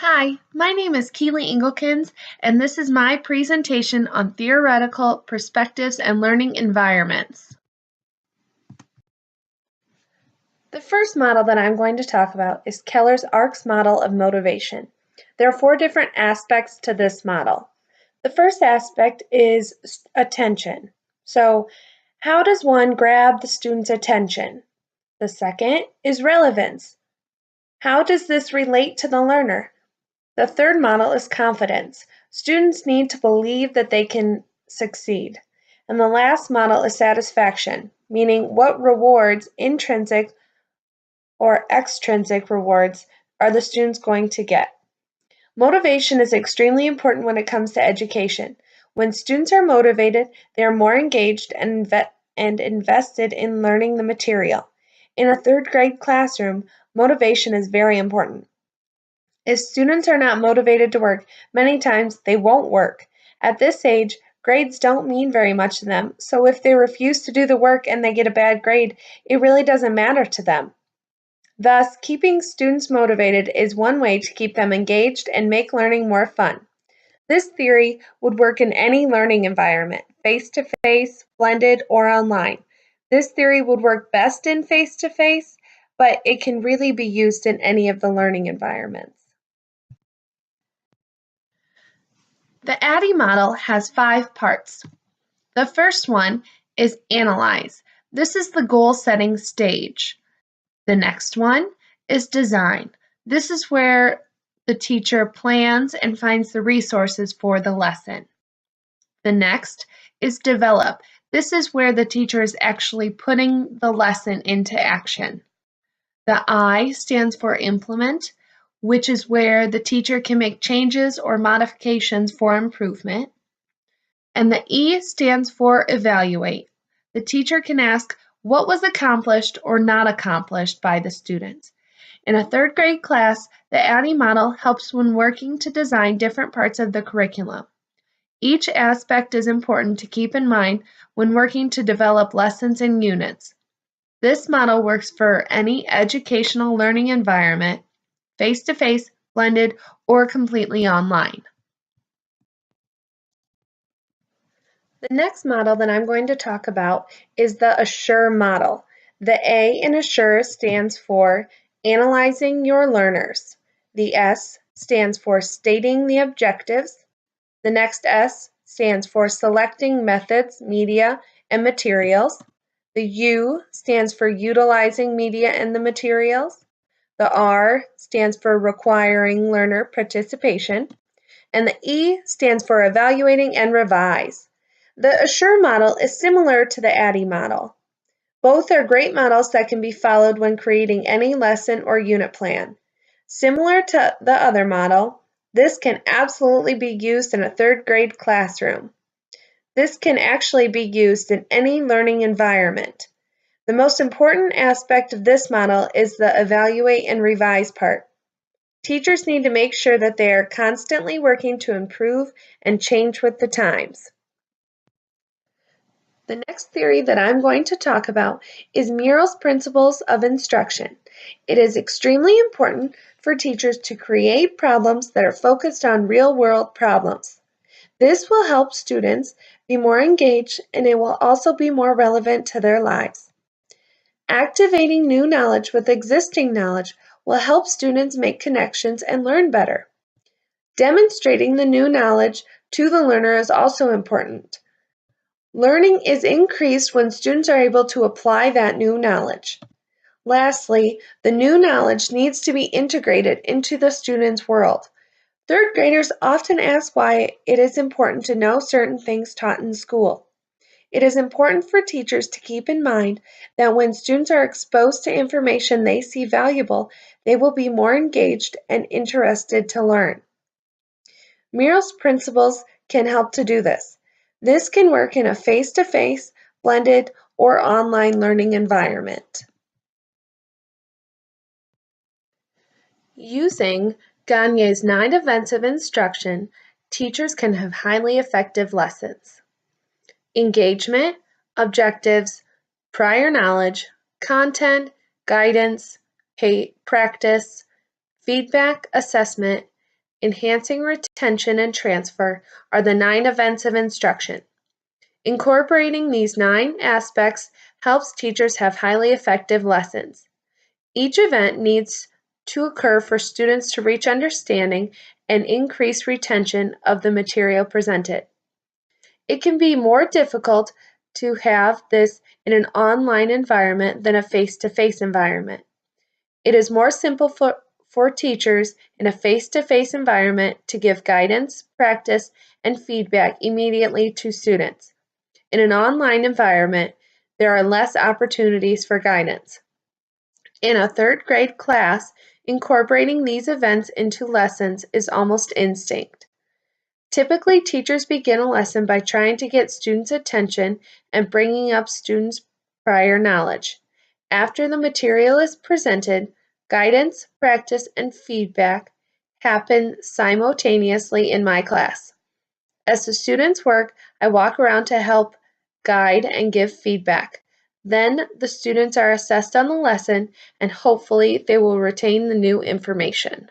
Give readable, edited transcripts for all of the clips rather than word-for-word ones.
Hi, my name is Keely Engelkins, and this is my presentation on theoretical perspectives and learning environments. The first model that I'm going to talk about is Keller's ARCS model of motivation. There are 4 different aspects to this model. The first aspect is attention. So, how does one grab the student's attention? The second is relevance. How does this relate to the learner? The third model is confidence. Students need to believe that they can succeed. And the last model is satisfaction, meaning what rewards, intrinsic or extrinsic rewards, are the students going to get. Motivation is extremely important when it comes to education. When students are motivated, they are more engaged and invested in learning the material. In a 3rd grade classroom, motivation is very important. If students are not motivated to work, many times they won't work. At this age, grades don't mean very much to them, so if they refuse to do the work and they get a bad grade, it really doesn't matter to them. Thus, keeping students motivated is one way to keep them engaged and make learning more fun. This theory would work in any learning environment, face-to-face, blended, or online. This theory would work best in face-to-face, but it can really be used in any of the learning environments. The ADDIE model has 5 parts. The first one is analyze. This is the goal-setting stage. The next one is design. This is where the teacher plans and finds the resources for the lesson. The next is develop. This is where the teacher is actually putting the lesson into action. The I stands for implement, which is where the teacher can make changes or modifications for improvement. And the E stands for evaluate. The teacher can ask what was accomplished or not accomplished by the students. In a 3rd grade class, the ADDIE model helps when working to design different parts of the curriculum. Each aspect is important to keep in mind when working to develop lessons and units. This model works for any educational learning environment, face-to-face, blended, or completely online. The next model that I'm going to talk about is the ASSURE model. The A in ASSURE stands for analyzing your learners. The S stands for stating the objectives. The next S stands for selecting methods, media, and materials. The U stands for utilizing media and the materials. The R stands for requiring learner participation. And the E stands for evaluating and revise. The ASSURE model is similar to the ADDIE model. Both are great models that can be followed when creating any lesson or unit plan. Similar to the other model, this can absolutely be used in a 3rd grade classroom. This can actually be used in any learning environment. The most important aspect of this model is the evaluate and revise part. Teachers need to make sure that they are constantly working to improve and change with the times. The next theory that I'm going to talk about is Murrell's principles of instruction. It is extremely important for teachers to create problems that are focused on real-world problems. This will help students be more engaged, and it will also be more relevant to their lives. Activating new knowledge with existing knowledge will help students make connections and learn better. Demonstrating the new knowledge to the learner is also important. Learning is increased when students are able to apply that new knowledge. Lastly, the new knowledge needs to be integrated into the student's world. 3rd graders often ask why it is important to know certain things taught in school. It is important for teachers to keep in mind that when students are exposed to information they see valuable, they will be more engaged and interested to learn. Murrell's principles can help to do this. This can work in a face-to-face, blended, or online learning environment. Using Gagne's 9 events of instruction, teachers can have highly effective lessons. Engagement, objectives, prior knowledge, content, guidance, practice, feedback, assessment, enhancing retention and transfer are the 9 events of instruction. Incorporating these 9 aspects helps teachers have highly effective lessons. Each event needs to occur for students to reach understanding and increase retention of the material presented. It can be more difficult to have this in an online environment than a face-to-face environment. It is more simple for teachers in a face-to-face environment to give guidance, practice, and feedback immediately to students. In an online environment, there are less opportunities for guidance. In a third grade class, incorporating these events into lessons is almost instinct. Typically, teachers begin a lesson by trying to get students' attention and bringing up students' prior knowledge. After the material is presented, guidance, practice, and feedback happen simultaneously in my class. As the students work, I walk around to help guide and give feedback. Then the students are assessed on the lesson and hopefully they will retain the new information.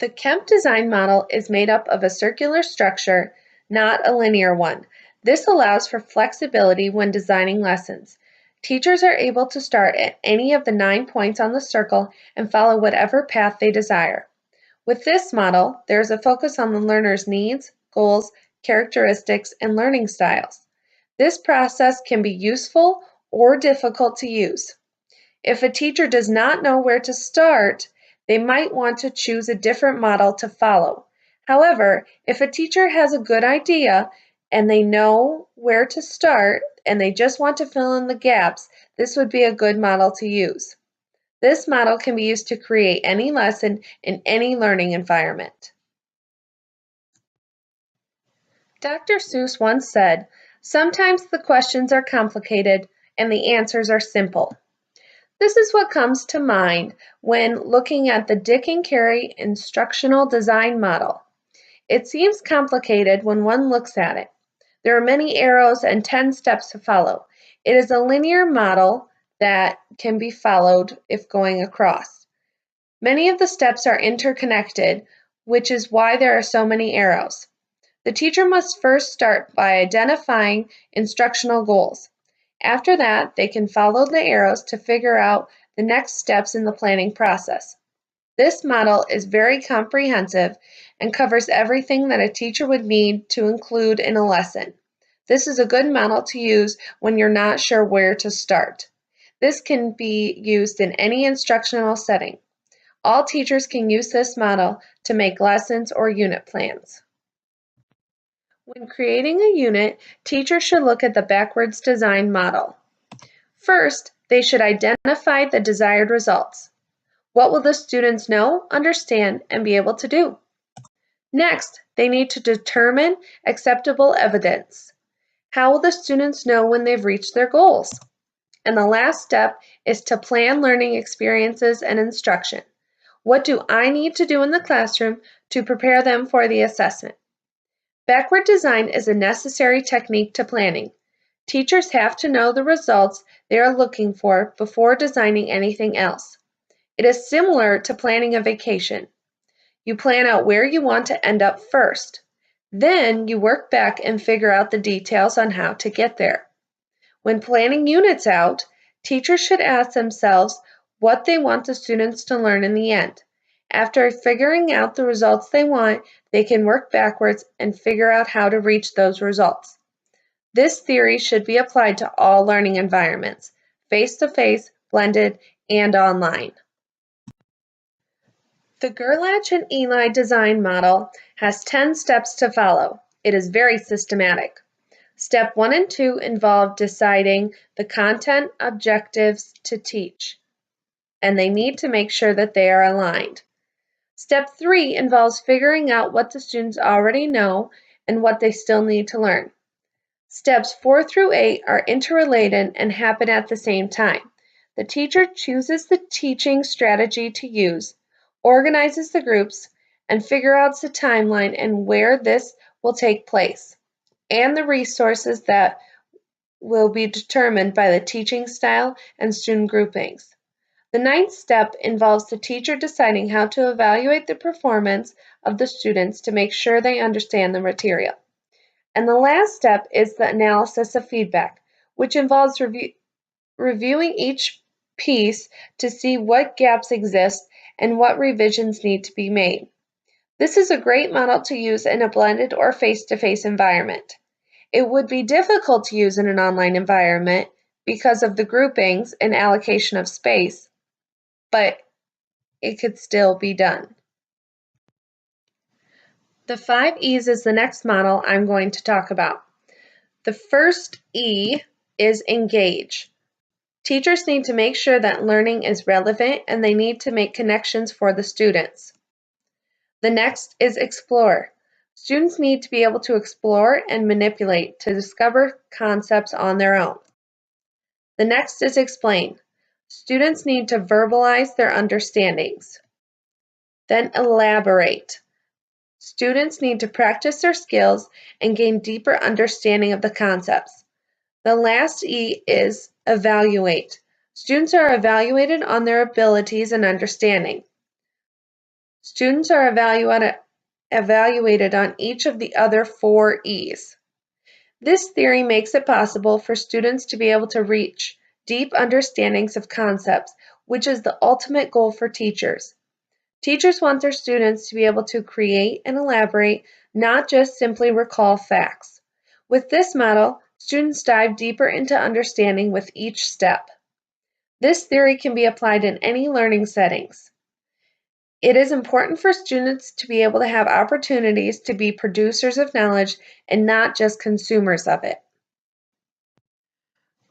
The Kemp design model is made up of a circular structure, not a linear one. This allows for flexibility when designing lessons. Teachers are able to start at any of the 9 points on the circle and follow whatever path they desire. With this model, there is a focus on the learner's needs, goals, characteristics, and learning styles. This process can be useful or difficult to use. If a teacher does not know where to start, they might want to choose a different model to follow. However, if a teacher has a good idea and they know where to start and they just want to fill in the gaps, this would be a good model to use. This model can be used to create any lesson in any learning environment. Dr. Seuss once said, "Sometimes the questions are complicated and the answers are simple." This is what comes to mind when looking at the Dick and Carey instructional design model. It seems complicated when one looks at it. There are many arrows and 10 steps to follow. It is a linear model that can be followed if going across. Many of the steps are interconnected, which is why there are so many arrows. The teacher must first start by identifying instructional goals. After that, they can follow the arrows to figure out the next steps in the planning process. This model is very comprehensive and covers everything that a teacher would need to include in a lesson. This is a good model to use when you're not sure where to start. This can be used in any instructional setting. All teachers can use this model to make lessons or unit plans. When creating a unit, teachers should look at the backwards design model. First, they should identify the desired results. What will the students know, understand, and be able to do? Next, they need to determine acceptable evidence. How will the students know when they've reached their goals? And the last step is to plan learning experiences and instruction. What do I need to do in the classroom to prepare them for the assessment? Backward design is a necessary technique to planning. Teachers have to know the results they are looking for before designing anything else. It is similar to planning a vacation. You plan out where you want to end up first. Then you work back and figure out the details on how to get there. When planning units out, teachers should ask themselves what they want the students to learn in the end. After figuring out the results they want, they can work backwards and figure out how to reach those results. This theory should be applied to all learning environments, face-to-face, blended, and online. The Gerlach and Eli design model has 10 steps to follow. It is very systematic. Step 1 and 2 involve deciding the content objectives to teach, and they need to make sure that they are aligned. Step 3 involves figuring out what the students already know and what they still need to learn. Steps 4 through 8 are interrelated and happen at the same time. The teacher chooses the teaching strategy to use, organizes the groups, and figures out the timeline and where this will take place, and the resources that will be determined by the teaching style and student groupings. The ninth step involves the teacher deciding how to evaluate the performance of the students to make sure they understand the material. And the last step is the analysis of feedback, which involves reviewing each piece to see what gaps exist and what revisions need to be made. This is a great model to use in a blended or face-to-face environment. It would be difficult to use in an online environment because of the groupings and allocation of space, but it could still be done. The 5 E's is the next model I'm going to talk about. The first E is engage. Teachers need to make sure that learning is relevant and they need to make connections for the students. The next is explore. Students need to be able to explore and manipulate to discover concepts on their own. The next is explain. Students need to verbalize their understandings. Then elaborate. Students need to practice their skills and gain deeper understanding of the concepts. The last E is evaluate. Students are evaluated on their abilities and understanding. Students are evaluated on each of the other 4 E's. This theory makes it possible for students to be able to reach deep understandings of concepts, which is the ultimate goal for teachers. Teachers want their students to be able to create and elaborate, not just simply recall facts. With this model, students dive deeper into understanding with each step. This theory can be applied in any learning settings. It is important for students to be able to have opportunities to be producers of knowledge and not just consumers of it.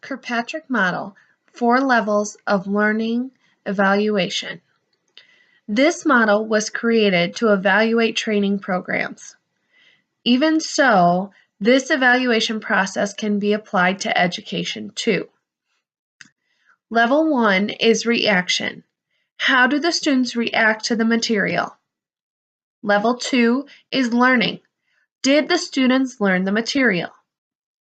Kirkpatrick Model, 4 levels of learning evaluation. This model was created to evaluate training programs. Even so, this evaluation process can be applied to education too. Level 1 is reaction. How do the students react to the material? Level 2 is learning. Did the students learn the material?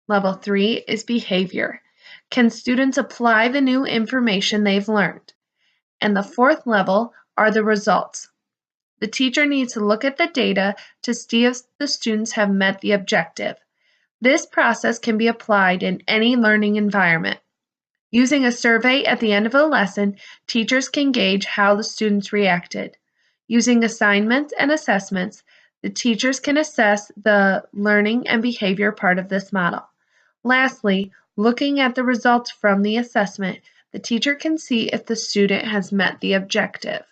Level 3 is behavior. Can students apply the new information they've learned? And the 4th level are the results. The teacher needs to look at the data to see if the students have met the objective. This process can be applied in any learning environment. Using a survey at the end of a lesson, teachers can gauge how the students reacted. Using assignments and assessments, the teachers can assess the learning and behavior part of this model. Lastly, looking at the results from the assessment, the teacher can see if the student has met the objective.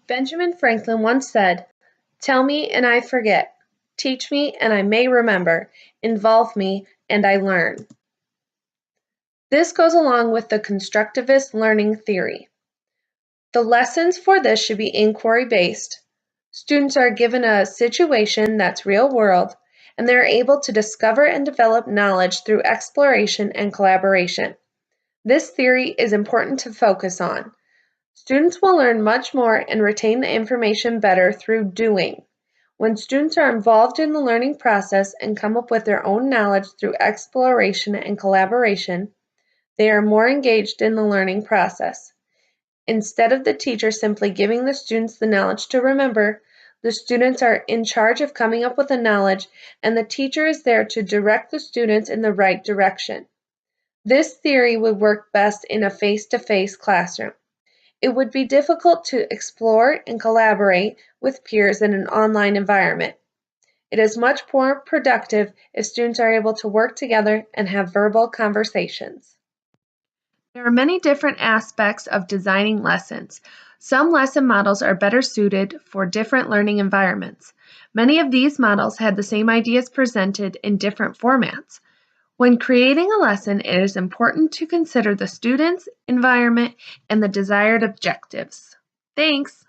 Benjamin Franklin once said, "Tell me and I forget. Teach me and I may remember. Involve me and I learn." This goes along with the constructivist learning theory. The lessons for this should be inquiry-based. Students are given a situation that's real world, and they're able to discover and develop knowledge through exploration and collaboration. This theory is important to focus on. Students will learn much more and retain the information better through doing. When students are involved in the learning process and come up with their own knowledge through exploration and collaboration, they are more engaged in the learning process. Instead of the teacher simply giving the students the knowledge to remember, the students are in charge of coming up with the knowledge, and the teacher is there to direct the students in the right direction. This theory would work best in a face-to-face classroom. It would be difficult to explore and collaborate with peers in an online environment. It is much more productive if students are able to work together and have verbal conversations. There are many different aspects of designing lessons. Some lesson models are better suited for different learning environments. Many of these models had the same ideas presented in different formats. When creating a lesson, it is important to consider the student's environment and the desired objectives. Thanks!